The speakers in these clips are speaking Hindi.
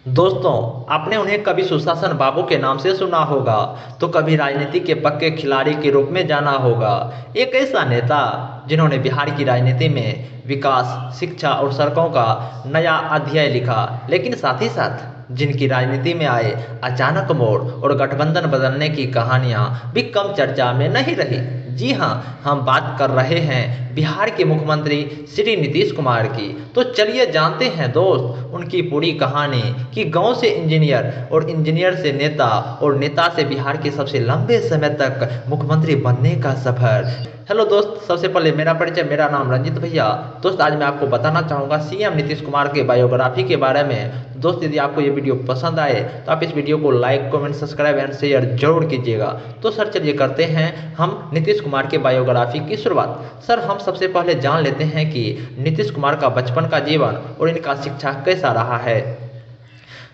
दोस्तों, आपने उन्हें कभी सुशासन बाबू के नाम से सुना होगा, तो कभी राजनीति के पक्के खिलाड़ी के रूप में जाना होगा। एक ऐसा नेता जिन्होंने बिहार की राजनीति में विकास, शिक्षा और सड़कों का नया अध्याय लिखा, लेकिन साथ ही साथ जिनकी राजनीति में आए अचानक मोड़ और गठबंधन बदलने की कहानियां भी कम चर्चा में नहीं रही। जी हाँ, हम बात कर रहे हैं बिहार के मुख्यमंत्री श्री नीतीश कुमार की। तो चलिए जानते हैं दोस्त उनकी पूरी कहानी कि गांव से इंजीनियर और इंजीनियर से नेता और नेता से बिहार के सबसे लंबे समय तक मुख्यमंत्री बनने का सफर। हेलो दोस्त, सबसे पहले मेरा परिचय, मेरा नाम रंजित भैया। दोस्त, आज मैं आपको बताना चाहूँगा सीएम नीतीश कुमार के बायोग्राफी के बारे में। दोस्त, यदि आपको ये वीडियो पसंद आए तो आप इस वीडियो को like, comment, subscribe and share जरूर कीजिएगा। तो सर चलिए करते हैं हम नीतीश कुमार के बायोग्राफी की शुरुआत। सर, हम सबसे पहले जान लेते हैं कि नीतीश कुमार का बचपन का जीवन और इनका शिक्षा कैसा रहा है।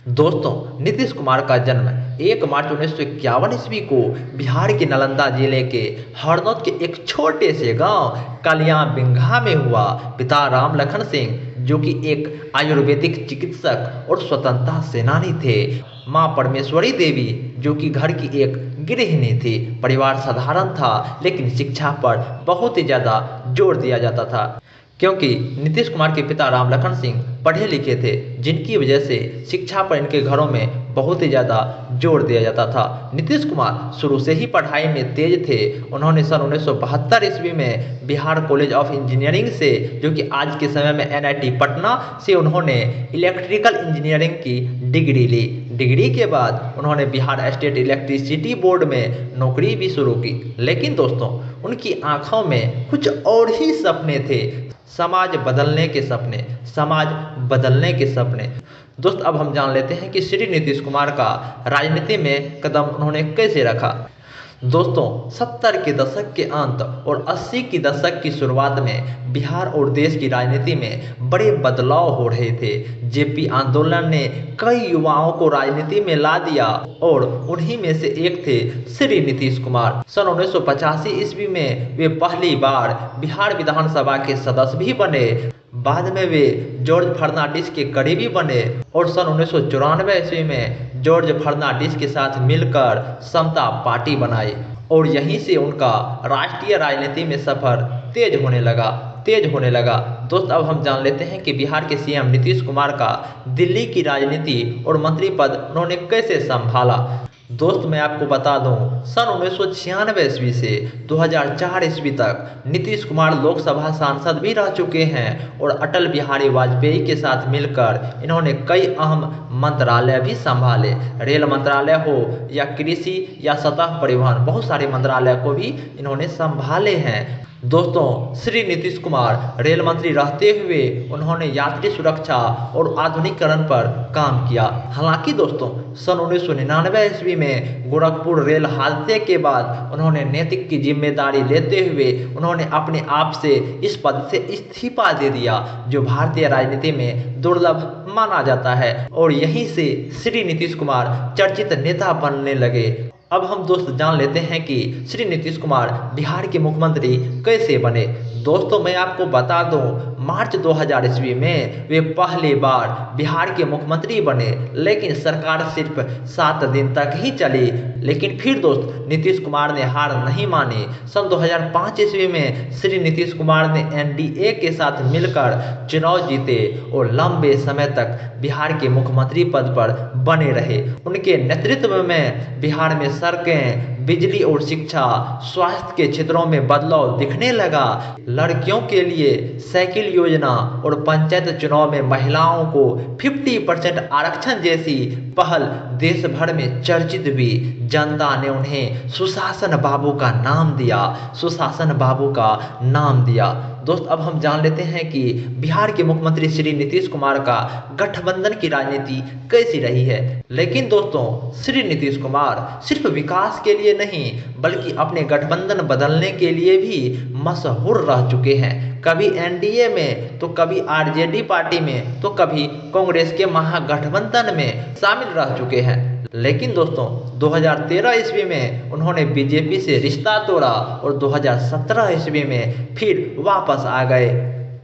दोस्तों, नीतीश कुमार का जन्म 1 मार्च 1951 ईस्वी को बिहार के नालंदा जिले के हरनौत के एक छोटे से गांव कलिया बिंघा में हुआ। पिता राम लखन सिंह, जो कि एक आयुर्वेदिक चिकित्सक और स्वतंत्रता सेनानी थे। मां परमेश्वरी देवी, जो कि घर की एक गृहिणी थी। परिवार साधारण था, लेकिन शिक्षा पर बहुत ही ज़्यादा जोर दिया जाता था, क्योंकि नीतीश कुमार के पिता राम लखन सिंह पढ़े लिखे थे, जिनकी वजह से शिक्षा पर इनके घरों में बहुत ही ज़्यादा जोर दिया जाता था। नीतीश कुमार शुरू से ही पढ़ाई में तेज थे। उन्होंने सन 1972 ईस्वी में बिहार कॉलेज ऑफ इंजीनियरिंग से, जो कि आज के समय में एनआईटी पटना से, उन्होंने इलेक्ट्रिकल इंजीनियरिंग की डिग्री ली। डिग्री के बाद उन्होंने बिहार स्टेट इलेक्ट्रिसिटी बोर्ड में नौकरी भी शुरू की। लेकिन दोस्तों, उनकी आंखों में कुछ और ही सपने थे। समाज बदलने के सपने, समाज बदलने के सपने। दोस्त, अब हम जान लेते हैं कि श्री नीतीश कुमार का राजनीति में कदम उन्होंने कैसे रखा। दोस्तों, 70 के दशक के अंत और 80 की दशक की शुरुआत में बिहार और देश की राजनीति में बड़े बदलाव हो रहे थे। जेपी आंदोलन ने कई युवाओं को राजनीति में ला दिया और उन्हीं में से एक थे श्री नीतीश कुमार। सन 1985 ईस्वी में वे पहली बार बिहार विधानसभा के सदस्य भी बने। बाद में वे जॉर्ज फर्नांडिस के करीबी बने और सन 1994 ईस्वी में जॉर्ज फर्नांडिस के साथ मिलकर समता पार्टी बनाई और यहीं से उनका राष्ट्रीय राजनीति में सफर तेज होने लगा। दोस्त, अब हम जान लेते हैं कि बिहार के सीएम नीतीश कुमार का दिल्ली की राजनीति और मंत्री पद उन्होंने कैसे संभाला। दोस्त, मैं आपको बता दूं, सन 1996 ईस्वी से 2004 ईस्वी तक नीतीश कुमार लोकसभा सांसद भी रह चुके हैं और अटल बिहारी वाजपेयी के साथ मिलकर इन्होंने कई अहम मंत्रालय भी संभाले। रेल मंत्रालय हो या कृषि या सतह परिवहन, बहुत सारे मंत्रालय को भी इन्होंने संभाले हैं। दोस्तों, श्री नीतीश कुमार रेल मंत्री रहते हुए उन्होंने यात्री सुरक्षा और आधुनिकीकरण पर काम किया। हालांकि दोस्तों, सन 1999 ईस्वी में गोरखपुर रेल हादसे के बाद उन्होंने नैतिक की जिम्मेदारी लेते हुए उन्होंने अपने आप से इस पद से इस्तीफा दे दिया, जो भारतीय राजनीति में दुर्लभ माना जाता है। और यहीं से श्री नीतीश कुमार चर्चित नेता बनने लगे। अब हम दोस्त जान लेते हैं कि श्री नीतीश कुमार बिहार के मुख्यमंत्री कैसे बने। दोस्तों, मैं आपको बता दूं, मार्च 2000 ईस्वी में वे पहली बार बिहार के मुख्यमंत्री बने, लेकिन सरकार सिर्फ 7 दिन तक ही चली। लेकिन फिर दोस्त नीतीश कुमार ने हार नहीं मानी। सन 2005 ईस्वी में श्री नीतीश कुमार ने एनडीए के साथ मिलकर चुनाव जीते और लंबे समय तक बिहार के मुख्यमंत्री पद पर बने रहे। उनके नेतृत्व में बिहार में सड़कें, बिजली और शिक्षा, स्वास्थ्य के क्षेत्रों में बदलाव दिखने लगा। लड़कियों के लिए साइकिल योजना और पंचायत चुनाव में महिलाओं को 50% आरक्षण जैसी पहल देश भर में चर्चित हुई। जनता ने उन्हें सुशासन बाबू का नाम दिया। दोस्त, अब हम जान लेते हैं कि बिहार के मुख्यमंत्री श्री नीतीश कुमार का गठबंधन की राजनीति कैसी रही है। लेकिन दोस्तों, श्री नीतीश कुमार सिर्फ विकास के लिए नहीं, बल्कि अपने गठबंधन बदलने के लिए भी मशहूर रह चुके हैं। कभी एनडीए में, तो कभी आरजेडी पार्टी में, तो कभी कांग्रेस के महागठबंधन में शामिल रह चुके हैं। लेकिन दोस्तों, 2013 ईस्वी में उन्होंने बीजेपी से रिश्ता तोड़ा और 2017 ईस्वी में फिर वापस आ गए।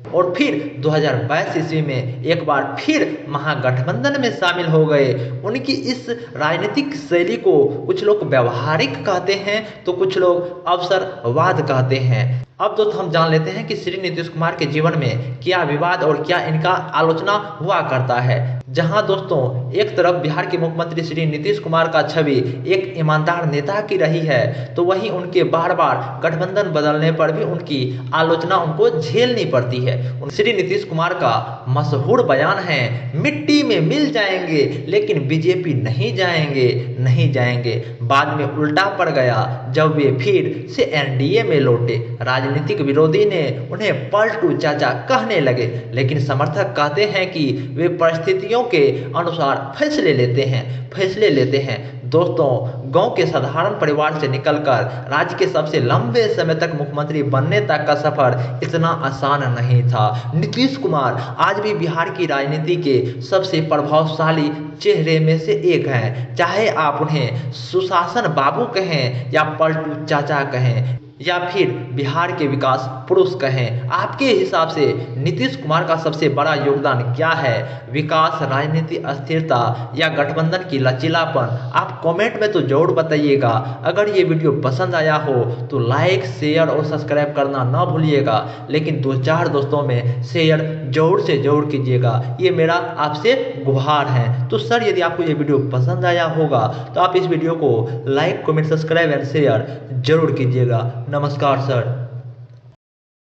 और फिर 2022 ईस्वी में एक बार फिर महागठबंधन में शामिल हो गए। उनकी इस राजनीतिक शैली को कुछ लोग व्यवहारिक कहते हैं तो कुछ लोग अवसरवाद कहते हैं। अब दोस्तों हम जान लेते हैं कि श्री नीतीश कुमार के जीवन में क्या विवाद और क्या इनका आलोचना हुआ करता है। जहां दोस्तों एक तरफ बिहार के मुख्यमंत्री श्री नीतीश कुमार का छवि एक ईमानदार नेता की रही है, तो वहीं उनके बार बार गठबंधन बदलने पर भी उनकी आलोचना उनको झेलनी पड़ती है। श्री नीतीश कुमार का मशहूर बयान है, मिट्टी में मिल जाएंगे लेकिन बीजेपी नहीं जाएंगे, नहीं जाएंगे। बाद में उल्टा पड़ गया जब वे फिर से एनडीए में लौटे। राजनीतिक विरोधी ने उन्हें पलटू चाचा कहने लगे, लेकिन समर्थक कहते हैं कि वे परिस्थितियों के अनुसार फैसले लेते हैं। दोस्तों गांव के साधारण परिवार से निकलकर राज्य के सबसे लंबे समय तक मुख्यमंत्री बनने तक का सफर इतना आसान नहीं था। नीतीश कुमार आज भी बिहार की राजनीति के सबसे प्रभावशाली चेहरे में से एक हैं। चाहे आप उन्हें सुशासन बाबू कहें या पलटू चाचा कहें या फिर बिहार के विकास पुरुष कहें, आपके हिसाब से नीतीश कुमार का सबसे बड़ा योगदान क्या है? विकास, राजनीति, अस्थिरता या गठबंधन की लचीलापन? आप कमेंट में तो जरूर बताइएगा। अगर ये वीडियो पसंद आया हो तो लाइक, शेयर और सब्सक्राइब करना ना भूलिएगा, लेकिन 2-4 दोस्तों में शेयर जरूर से जरूर कीजिएगा, ये मेरा आपसे गुहार है। तो सर यदि आपको ये वीडियो पसंद आया होगा तो आप इस वीडियो को like, comment, subscribe and share जरूर कीजिएगा। नमस्कार सर।